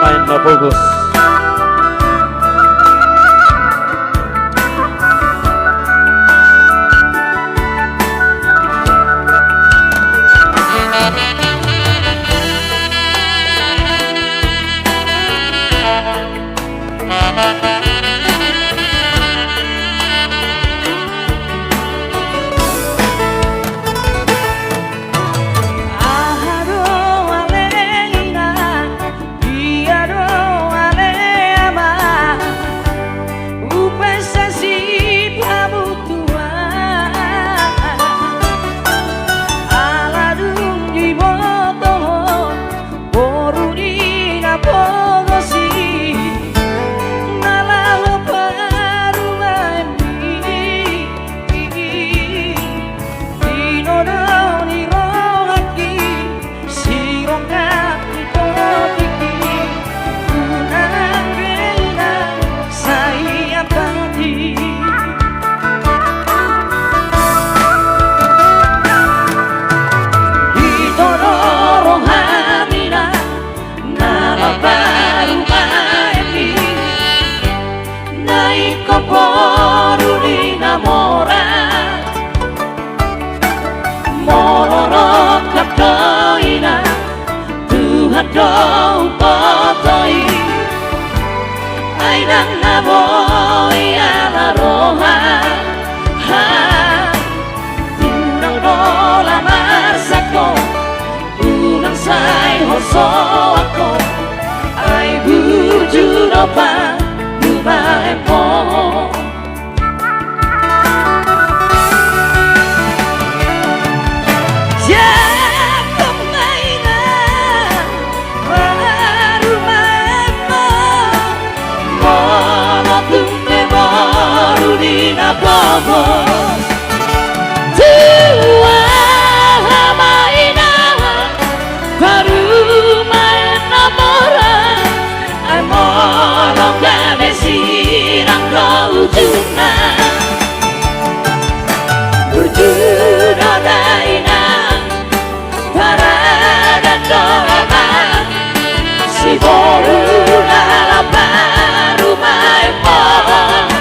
bermain bagus. Đâu có tôi ai đang na boy ala roha ha tinang dola masako unang say hoso ako ay buju no pa lumae mo Tua maina baru main namoran ay morong gabe sirang kaujuna berjuno daina para dan doa si boru dalam baru main morong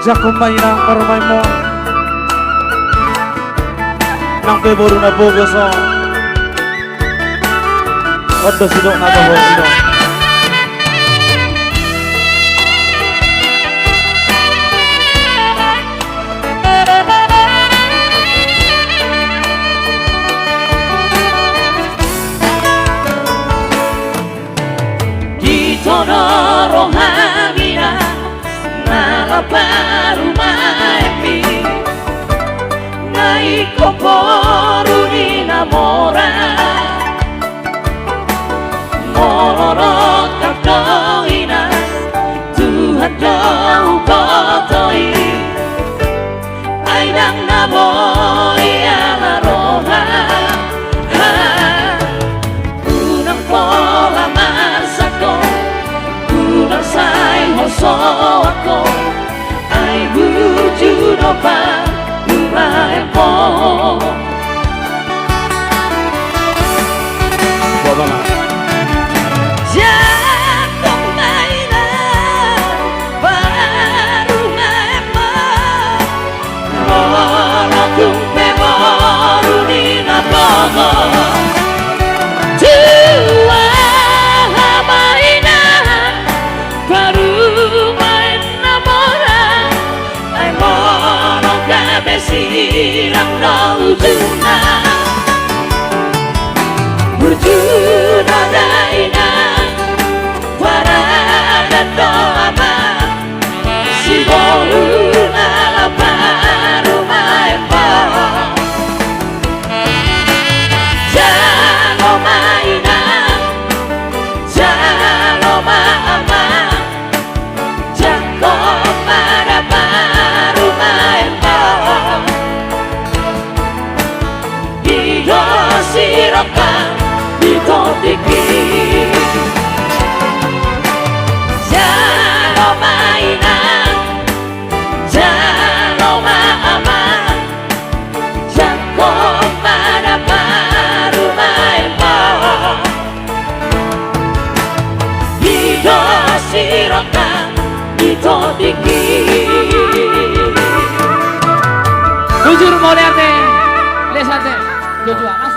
Jakom mainang marmay mo nang beboru na bogus o odo sidok na dobo sidok rohamina nalaparu maemi nai koporu ni namora mororok kakdoina Tuhan jauh kotoi aidang naboy ala roha unang pola masako say hoso ako ay buju no pa lumae mo Jatuh maina baru memo Lorong tumpe baru di nabogo sirang naujuna berjuna daina para dan doa si bolu ala baru maempa jalo maina jalo maama jako pada baru maempa siroka mitotiki Jalo mainan Jalo maaman Jako pada baru main Hido siroka mitotiki Bujur mau lihat deh, lihat deh, Joshua.